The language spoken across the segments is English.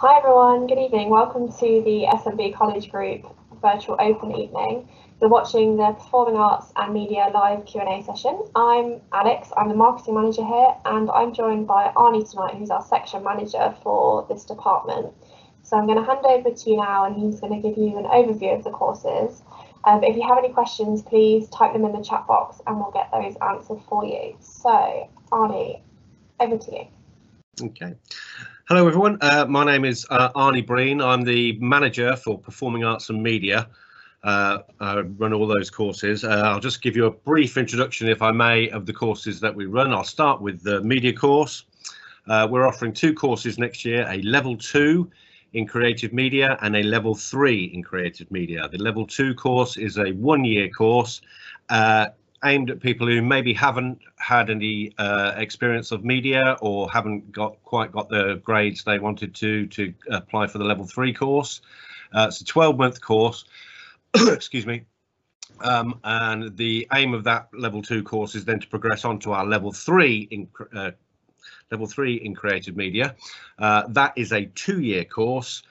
Hi everyone, good evening. Welcome to the SMB College Group virtual open evening. You're watching the Performing Arts and Media live Q&A session. I'm Alex, I'm the marketing manager here, and I'm joined by Arne tonight, who's our section manager for this department. So I'm going to hand over to you now, and he's going to give you an overview of the courses. If you have any questions, please type them in the chat box and we'll get those answered for you. So Arne, over to you. Okay. Hello everyone, my name is Arne Breen. I'm the manager for Performing Arts and Media. I run all those courses. I'll just give you a brief introduction, if I may, of the courses that we run. I'll start with the media course. We're offering two courses next year, a level 2 in creative media and a level 3 in creative media. The level 2 course is a one-year course aimed at people who maybe haven't had any experience of media or haven't quite got the grades they wanted to apply for the level 3 course. It's a 12-month course, excuse me, and the aim of that level 2 course is then to progress on to our level 3 in creative media. That is a 2-year course.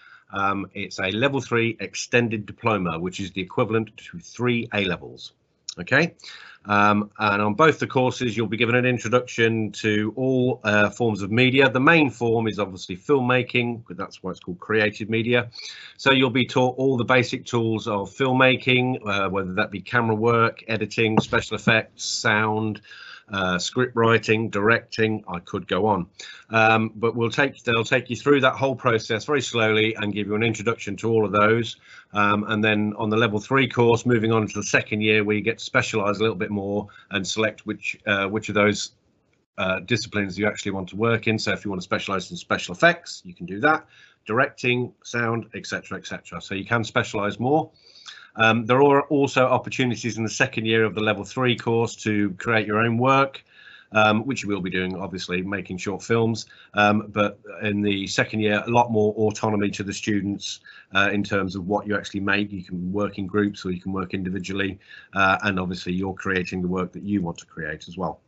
It's a level 3 extended diploma, which is the equivalent to 3 A-levels. Okay, and on both the courses you'll be given an introduction to all forms of media. The main form is obviously filmmaking, but that's why it's called creative media. So you'll be taught all the basic tools of filmmaking, whether that be camera work, editing, special effects, sound, script writing, directing. I could go on, but they'll take you through that whole process very slowly and give you an introduction to all of those. And then on the level 3 course, moving on to the second year, where you get to specialise a little bit more and select which of those disciplines you actually want to work in. So if you want to specialise in special effects, you can do that, directing, sound, etc., etc. So you can specialise more. There are also opportunities in the second year of the level 3 course to create your own work, which you will be doing, obviously, making short films. But in the second year, a lot more autonomy to the students in terms of what you actually make. You can work in groups or you can work individually, and obviously you're creating the work that you want to create as well.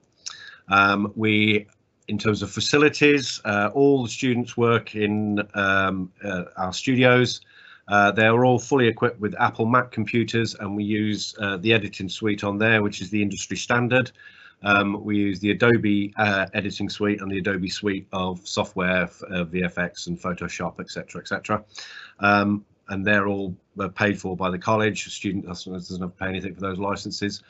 In terms of facilities, all the students work in our studios. They are all fully equipped with Apple Mac computers, and we use the editing suite on there, which is the industry standard. We use the Adobe editing suite and the Adobe suite of software, VFX and Photoshop, etc., etc. And they're all paid for by the college. A student doesn't have to pay anything for those licenses.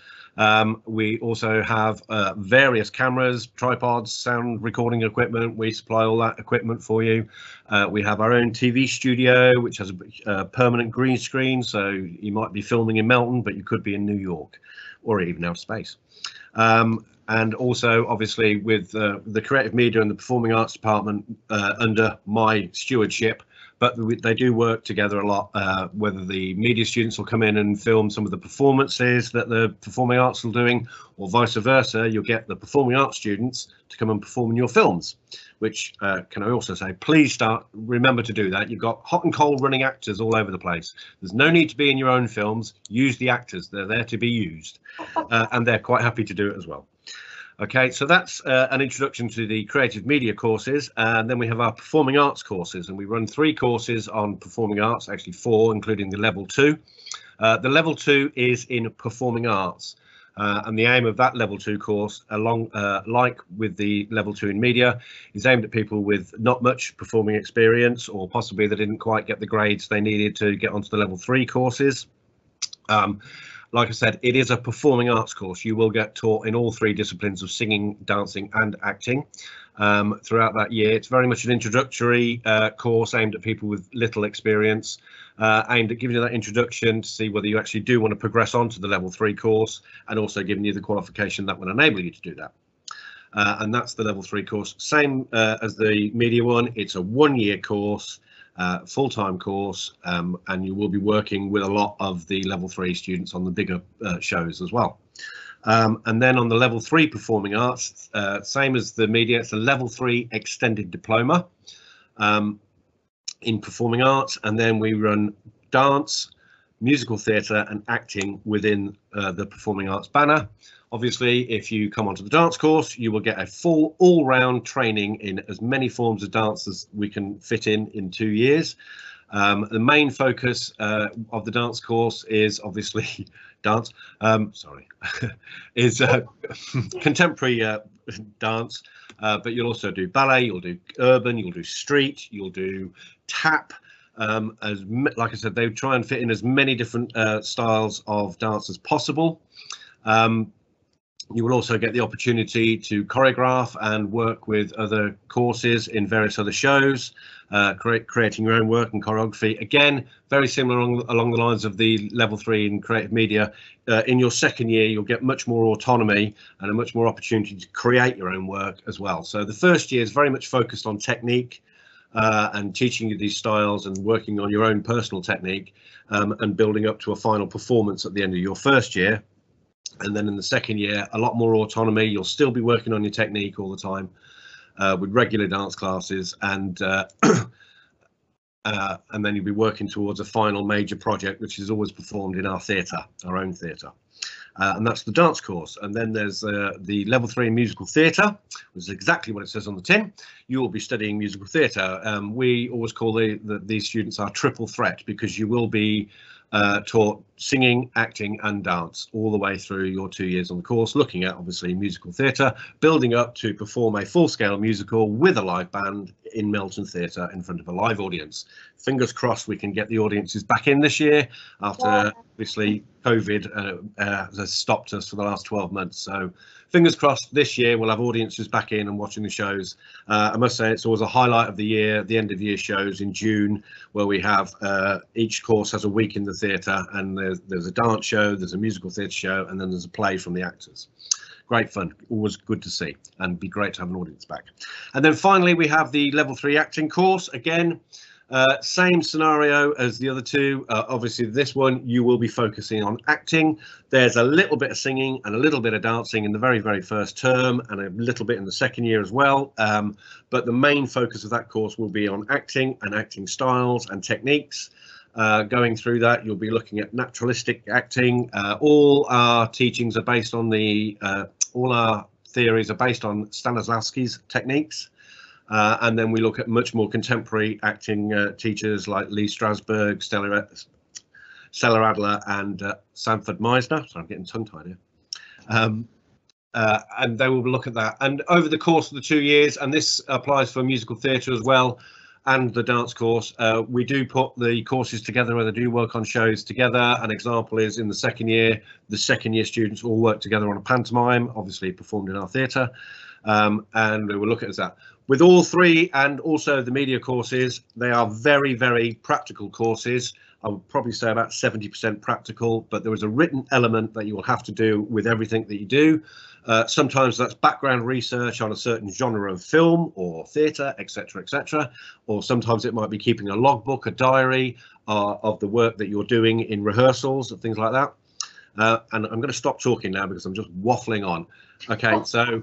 We also have various cameras, tripods, sound recording equipment. We supply all that equipment for you. We have our own TV studio, which has a permanent green screen, so you might be filming in Melton, but you could be in New York or even out of space. And also, obviously, with the creative media and the performing arts department under my stewardship, but they do work together a lot, whether the media students will come in and film some of the performances that the performing arts are doing, or vice versa. You'll get the performing arts students to come and perform in your films, which can I also say, please remember to do that. You've got hot and cold running actors all over the place. There's no need to be in your own films. Use the actors. They're there to be used, and they're quite happy to do it as well. Okay, so that's an introduction to the creative media courses, and then we have our performing arts courses, and we run 3 courses on performing arts, actually 4, including the level 2. The level 2 is in performing arts, and the aim of that level 2 course, like with the level 2 in media, is aimed at people with not much performing experience, or possibly they didn't quite get the grades they needed to get onto the level 3 courses. Like I said, it is a performing arts course. You will get taught in all 3 disciplines of singing, dancing and acting throughout that year. It's very much an introductory course aimed at people with little experience, aimed at giving you that introduction to see whether you actually do want to progress on to the level 3 course, and also giving you the qualification that will enable you to do that. And that's the level 3 course. Same as the media one. It's a 1-year course. Full-time course, and you will be working with a lot of the level 3 students on the bigger shows as well. And then on the level 3 performing arts, same as the media, it's a level 3 extended diploma in performing arts, and then we run dance, musical theatre and acting within the performing arts banner. Obviously, if you come onto the dance course, you will get a full all-round training in as many forms of dance as we can fit in 2 years. The main focus of the dance course is obviously dance, is contemporary dance, but you'll also do ballet, you'll do urban, you'll do street, you'll do tap. Like I said, they try and fit in as many different styles of dance as possible. You will also get the opportunity to choreograph and work with other courses in various other shows, creating your own work and choreography. Again, very similar along the lines of the level 3 in creative media. In your second year, you'll get much more autonomy and a much more opportunity to create your own work as well. So the first year is very much focused on technique and teaching you these styles and working on your own personal technique and building up to a final performance at the end of your first year. And then in the second year, a lot more autonomy. You'll still be working on your technique all the time with regular dance classes, and then you'll be working towards a final major project, which is always performed in our theatre, our own theatre. And that's the dance course. And then there's the level 3 in musical theatre, which is exactly what it says on the tin. You will be studying musical theatre. We always call these students our triple threat, because you will be taught singing, acting and dance all the way through your 2 years on the course, looking at obviously musical theatre, building up to perform a full-scale musical with a live band in Melton Theatre in front of a live audience. Fingers crossed we can get the audiences back in this year after obviously COVID has stopped us for the last 12 months. So fingers crossed this year we'll have audiences back in and watching the shows. I must say it's always a highlight of the year, the end of year shows in June, where we have each course has a week in the theatre, and there's a dance show, there's a musical theatre show, and then there's a play from the actors. Great fun, always good to see, and be great to have an audience back. And then finally we have the level 3 acting course. Again, same scenario as the other two. Obviously this one you will be focusing on acting. There's a little bit of singing and a little bit of dancing in the very first term, and a little bit in the second year as well, but the main focus of that course will be on acting and acting styles and techniques. Going through that, you'll be looking at naturalistic acting. All our teachings are based on all our theories are based on Stanislavski's techniques. And then we look at much more contemporary acting teachers like Lee Strasberg, Stella Adler and Sanford Meisner. So I'm getting tongue-tied here. And they will look at that. And over the course of the 2 years, and this applies for musical theatre as well, and the dance course, we do put the courses together where they do work on shows together. An example is in the second year students all work together on a pantomime, obviously performed in our theatre, and we will look at that. With all three, and also the media courses, they are very practical courses. I would probably say about 70% practical, but there is a written element that you will have to do with everything that you do. Sometimes that's background research on a certain genre of film or theatre, etc., or sometimes it might be keeping a logbook, a diary of the work that you're doing in rehearsals and things like that. And I'm going to stop talking now because I'm just waffling on. Okay, so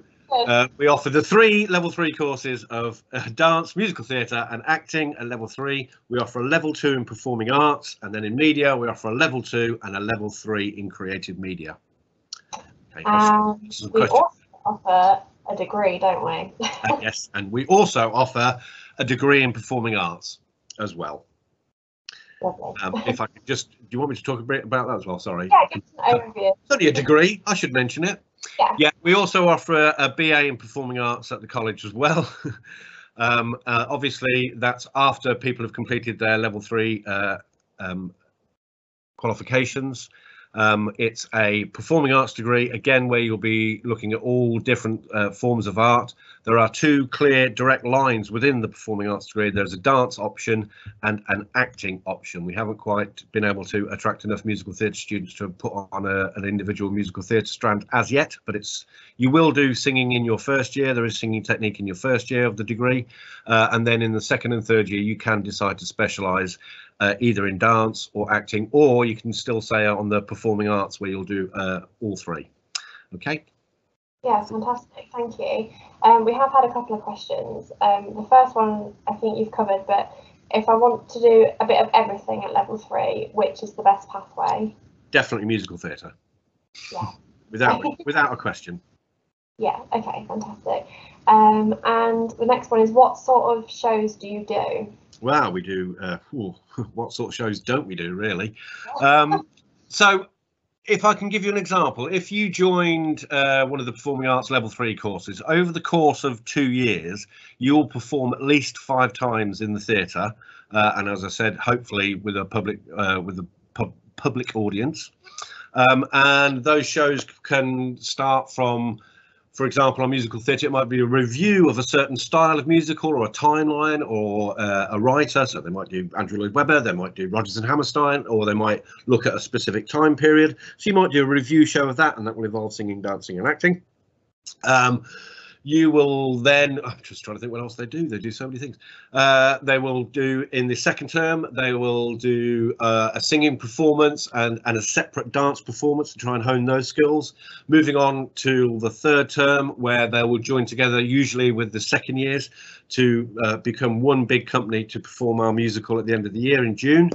we offer the three level 3 courses of dance, musical theatre and acting at level 3. We offer a level 2 in performing arts, and then in media we offer a level 2 and a level 3 in creative media. Okay, we also offer a degree, don't we? Yes, and we also offer a degree in performing arts as well. If I could just, do you want me to talk a bit about that as well? Sorry. Yeah, give us an overview. It's only a degree, I should mention it. Yeah, we also offer a BA in performing arts at the college as well. Obviously, that's after people have completed their level 3 qualifications. It's a performing arts degree, again, where you'll be looking at all different forms of art. There are 2 clear direct lines within the performing arts degree. There's a dance option and an acting option. We haven't quite been able to attract enough musical theatre students to put on an individual musical theatre strand as yet, but you will do singing in your first year. There is singing technique in your first year of the degree, and then in the second and third year you can decide to specialise either in dance or acting, or you can still say on the performing arts where you'll do all 3. Okay. Yeah, fantastic, thank you. We have had a couple of questions. The first one I think you've covered, but if I want to do a bit of everything at level 3, which is the best pathway? Definitely musical theatre. Yeah, without a question. Yeah, okay, fantastic. And the next one is, what sort of shows do you do? Well, we do, what sort of shows don't we do, really? So if I can give you an example, if you joined one of the Performing Arts Level 3 courses, over the course of 2 years, you'll perform at least 5 times in the theatre. And as I said, hopefully with a public audience. And those shows can start from, for example, on musical theatre, it might be a review of a certain style of musical or a timeline or a writer. So they might do Andrew Lloyd Webber, they might do Rodgers and Hammerstein, or they might look at a specific time period. So you might do a review show of that, and that will involve singing, dancing and acting. You will then, I'm just trying to think what else they do so many things. They will do, in the second term, they will do a singing performance and a separate dance performance to try and hone those skills. Moving on to the third term, where they will join together, usually with the second years, to become one big company to perform our musical at the end of the year in June.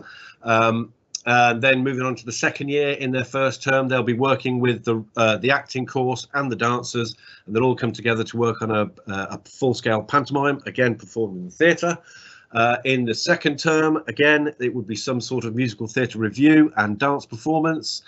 And then moving on to the second year, in their first term, they'll be working with the acting course and the dancers, and they'll all come together to work on a full-scale pantomime, again performed in the theatre. In the second term, again, it would be some sort of musical theatre review and dance performance.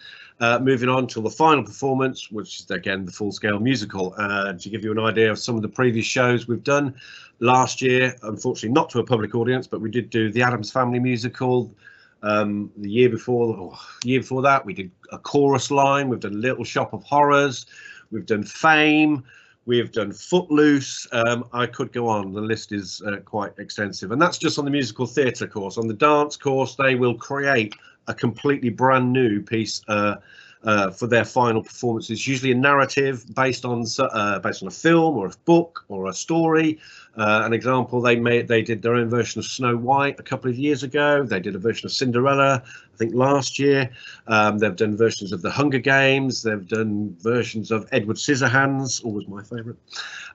Moving on to the final performance, which is again the full-scale musical. To give you an idea of some of the previous shows we've done last year, unfortunately not to a public audience, but we did do the Addams Family musical. The year before that, we did a chorus line. We've done Little Shop of Horrors. We've done Fame. We've done Footloose. I could go on. The list is quite extensive, and that's just on the musical theatre course. On the dance course, they will create a completely brand new piece for their final performance. It's usually a narrative based on a film or a book or a story. An example, they did their own version of Snow White a couple of years ago. They did a version of Cinderella, I think last year. They've done versions of the Hunger Games. They've done versions of Edward Scissorhands, always my favourite.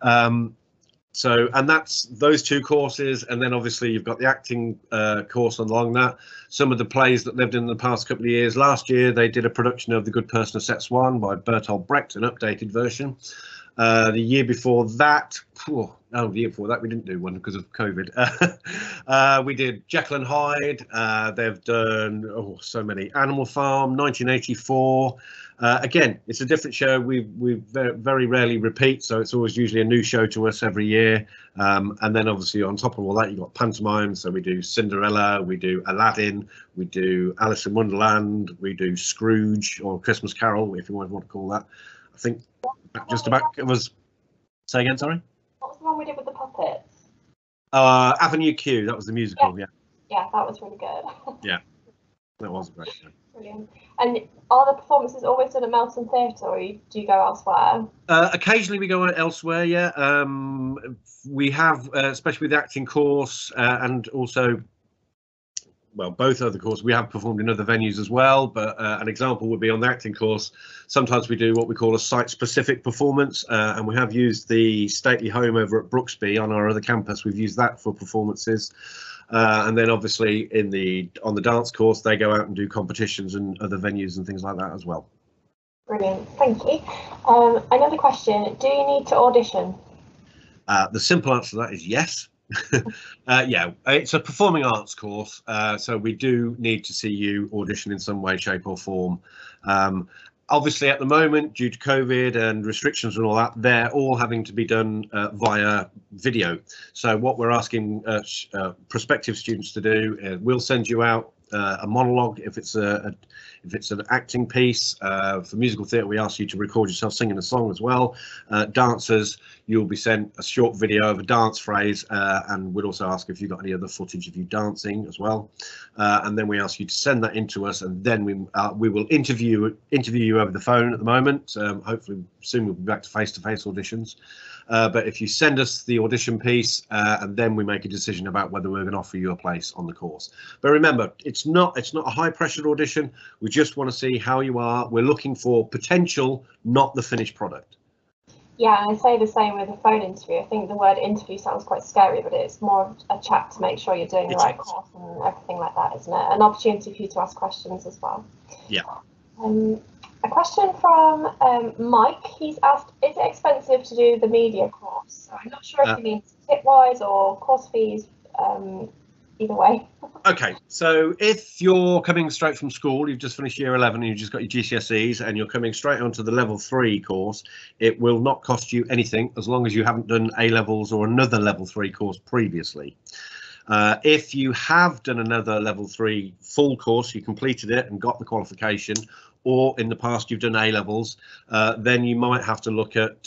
And that's those 2 courses, and then obviously you've got the acting course along that. Some of the plays that they've done in the past couple of years. Last year they did a production of The Good Person of Set Swan by Bertolt Brecht, an updated version. The year before that, the year before that we didn't do one because of COVID. We did Jekyll and Hyde. They've done so many. Animal Farm, 1984. Again, it's a different show. We very rarely repeat, so it's always usually a new show to us every year. And then obviously on top of all that, you've got pantomime. So we do Cinderella, we do Aladdin, we do Alice in Wonderland, we do Scrooge, or Christmas Carol, if you want to call that. I think just about it was. Say again, sorry. What was the one we did with the puppets? Avenue Q. That was the musical. Yeah. Yeah, that was really good. Yeah, that was a great show. Brilliant. And are the performances always done at Melton Theatre, or do you go elsewhere? Occasionally we go elsewhere. Yeah. We have, especially with the acting course, and also, well, both other courses, we have performed in other venues as well, but an example would be on the acting course. Sometimes we do what we call a site-specific performance, and we have used the stately home over at Brooksby on our other campus. We've used that for performances. And then obviously on the dance course, they go out and do competitions and other venues and things like that as well. Brilliant, thank you. Another question, do you need to audition? The simple answer to that is yes. Yeah, it's a performing arts course, so we do need to see you audition in some way, shape or form. Obviously at the moment, due to COVID and restrictions and all that, they're all having to be done via video. So what we're asking prospective students to do, we'll send you out a monologue if it's an acting piece. For musical theatre, we ask you to record yourself singing a song as well. Dancers, you'll be sent a short video of a dance phrase, and we'll also ask if you've got any other footage of you dancing as well. And then we ask you to send that in to us, and then we will interview you over the phone at the moment. Hopefully soon we'll be back to face-to-face auditions. But if you send us the audition piece, and then we make a decision about whether we're going to offer you a place on the course. But remember, it's not a high-pressure audition. We just want to see how you are. We're looking for potential, not the finished product. Yeah, and I say the same with a phone interview. I think the word interview sounds quite scary, but it's more a chat to make sure you're doing the right course and everything like that, isn't it? An opportunity for you to ask questions as well. Yeah. A question from Mike. He's asked, is it expensive to do the media course? So I'm not sure if he means tip-wise or course fees, either way. Okay, so if you're coming straight from school, you've just finished year 11 and you've just got your GCSEs and you're coming straight onto the level 3 course, it will not cost you anything as long as you haven't done A-levels or another level 3 course previously. If you have done another level 3 full course, you completed it and got the qualification, or in the past you've done A-levels, then you might have to look at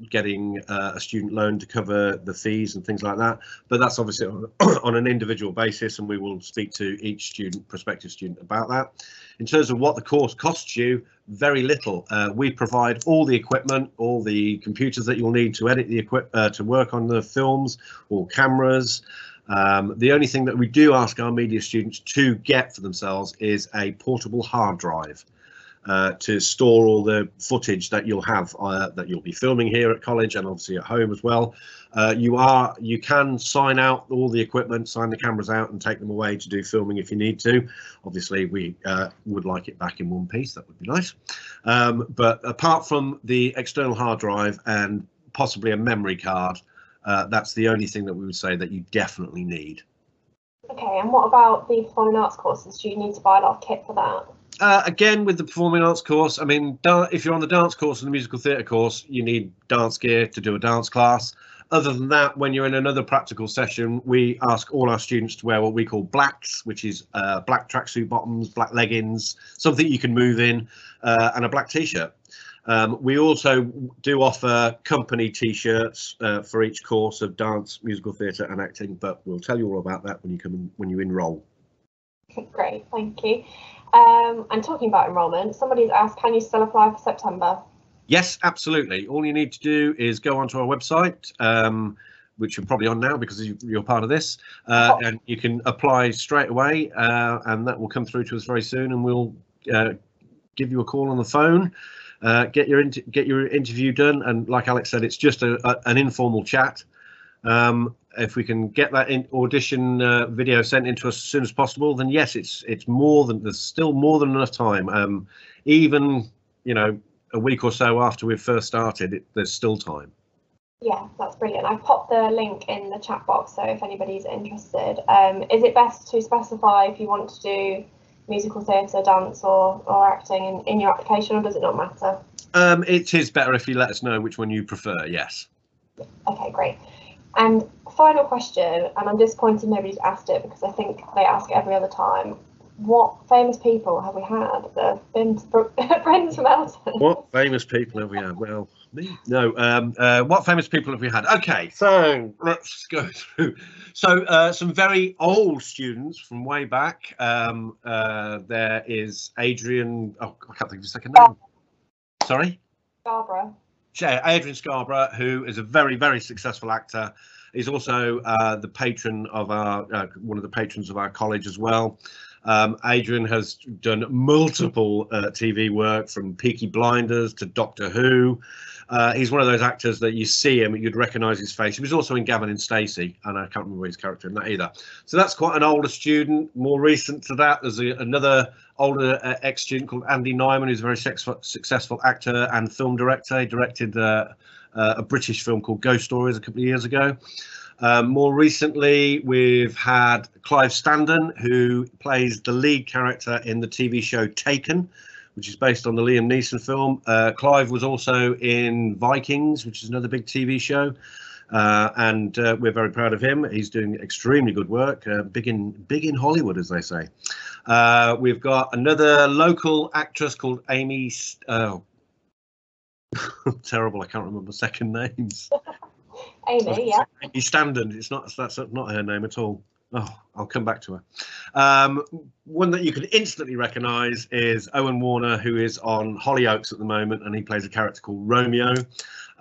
getting a student loan to cover the fees and things like that. But that's obviously on an individual basis, and we will speak to each student, prospective student, about that. In terms of what the course costs you, very little. We provide all the equipment, all the computers that you'll need to edit the to work on the films, all cameras. The only thing that we do ask our media students to get for themselves is a portable hard drive to store all the footage that you'll have that you'll be filming here at college and obviously at home as well. You can sign out all the equipment, sign the cameras out and take them away to do filming if you need to. Obviously we would like it back in one piece, that would be nice. But apart from the external hard drive and possibly a memory card, that's the only thing that we would say that you definitely need. Okay, and what about the performing arts courses? Do you need to buy a lot of kit for that? Again, with the performing arts course, I mean, if you're on the dance course and the musical theatre course, you need dance gear to do a dance class. Other than that, when you're in another practical session, we ask all our students to wear what we call blacks, which is black tracksuit bottoms, black leggings, something you can move in, and a black t-shirt. We also do offer company t-shirts for each course of dance, musical theatre and acting, but we'll tell you all about that when you enrol. Great, thank you. And talking about enrolment, somebody's asked, can you still apply for September? Yes, absolutely. All you need to do is go onto our website, which you're probably on now because you're part of this, and you can apply straight away, and that will come through to us very soon, and we'll give you a call on the phone. Get your interview done, and like Alex said, it's just an informal chat. If we can get that audition video sent into us as soon as possible, then yes, it's there's still more than enough time. Even a week or so after we've first started, there's still time. Yeah, that's brilliant. I've popped the link in the chat box, so if anybody's interested, is it best to specify if you want to do musical theatre, dance or acting in your application, or does it not matter? It is better if you let us know which one you prefer, yes. Okay, great. And final question, and I'm disappointed nobody's asked it because I think they ask it every other time. What famous people have we had that have been to Brent's Mountain? What famous people have we had? Well, me? No. What famous people have we had? Okay, so let's go through. So some very old students from way back. There is Adrian. Oh, I can't think of his second name. Sorry? Scarborough. Adrian Scarborough, who is a very, very successful actor. He's also the patron of our one of the patrons of our college as well. Adrian has done multiple TV work, from Peaky Blinders to Doctor Who. He's one of those actors that you see him, you'd recognise his face. He was also in Gavin and Stacey, and I can't remember his character in that either. So that's quite an older student. More recent to that, there's another older ex-student called Andy Neiman, who's a very successful actor and film director. He directed a British film called Ghost Stories a couple of years ago. More recently, we've had Clive Standen, who plays the lead character in the TV show Taken, which is based on the Liam Neeson film. Clive was also in Vikings, which is another big TV show, and we're very proud of him. He's doing extremely good work, big in Hollywood, as they say. We've got another local actress called Amy. Terrible, I can't remember second names. Amy, yeah. Amy Standen. That's not her name at all. Oh, I'll come back to her. One that you can instantly recognise is Owen Warner, who is on Hollyoaks at the moment, and he plays a character called Romeo.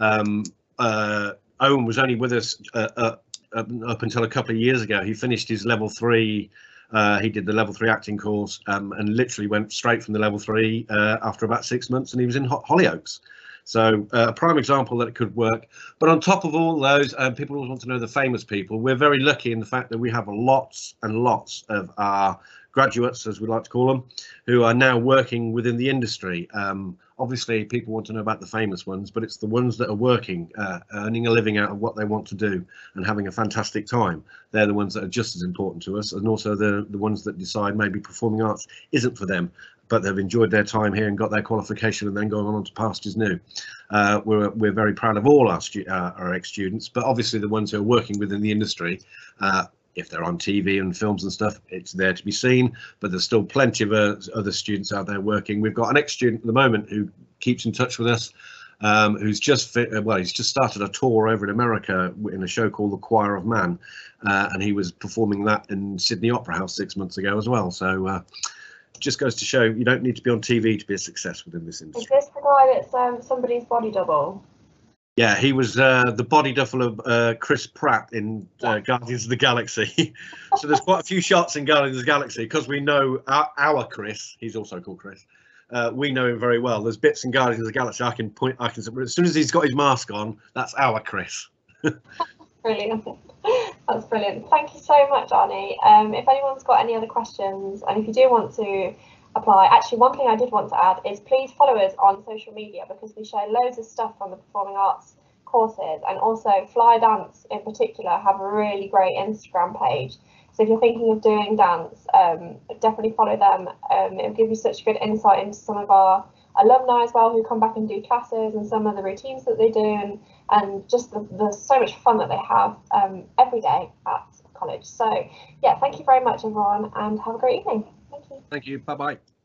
Owen was only with us up until a couple of years ago. He finished his level 3. He did the level 3 acting course and literally went straight from the level 3 after about 6 months, and he was in Hollyoaks. So a prime example that it could work. But on top of all those, people always want to know the famous people. We're very lucky in the fact that we have lots and lots of our graduates, as we like to call them, who are now working within the industry. Obviously, people want to know about the famous ones, but it's the ones that are working, earning a living out of what they want to do and having a fantastic time. They're the ones that are just as important to us, and also the ones that decide maybe performing arts isn't for them, but they've enjoyed their time here and got their qualification and then gone on to pastures new. We're very proud of all our ex-students, but obviously the ones who are working within the industry, if they're on TV and films and stuff, it's there to be seen, but there's still plenty of other students out there working. We've got an ex-student at the moment who keeps in touch with us, who's just he's just started a tour over in America in a show called The Choir of Man, and he was performing that in Sydney Opera House 6 months ago as well. So just goes to show you don't need to be on TV to be a success within this industry. Is this the guy that's somebody's body double? Yeah, he was the body double of Chris Pratt in Guardians of the Galaxy. So there's quite a few shots in Guardians of the Galaxy because we know our Chris. He's also called Chris. We know him very well. There's bits in Guardians of the Galaxy I can as soon as he's got his mask on, that's our Chris. Brilliant. That's brilliant. Thank you so much, Arne. If anyone's got any other questions, and if you do want to apply, actually one thing I did want to add is please follow us on social media, because we share loads of stuff from the performing arts courses, and also Fly Dance in particular have a really great Instagram page. So if you're thinking of doing dance, definitely follow them. It'll give you such good insight into some of our alumni as well, who come back and do classes, and some of the routines that they do, and just the so much fun that they have every day at college. So yeah, thank you very much everyone, and have a great evening. Thank you. Thank you. Bye-bye.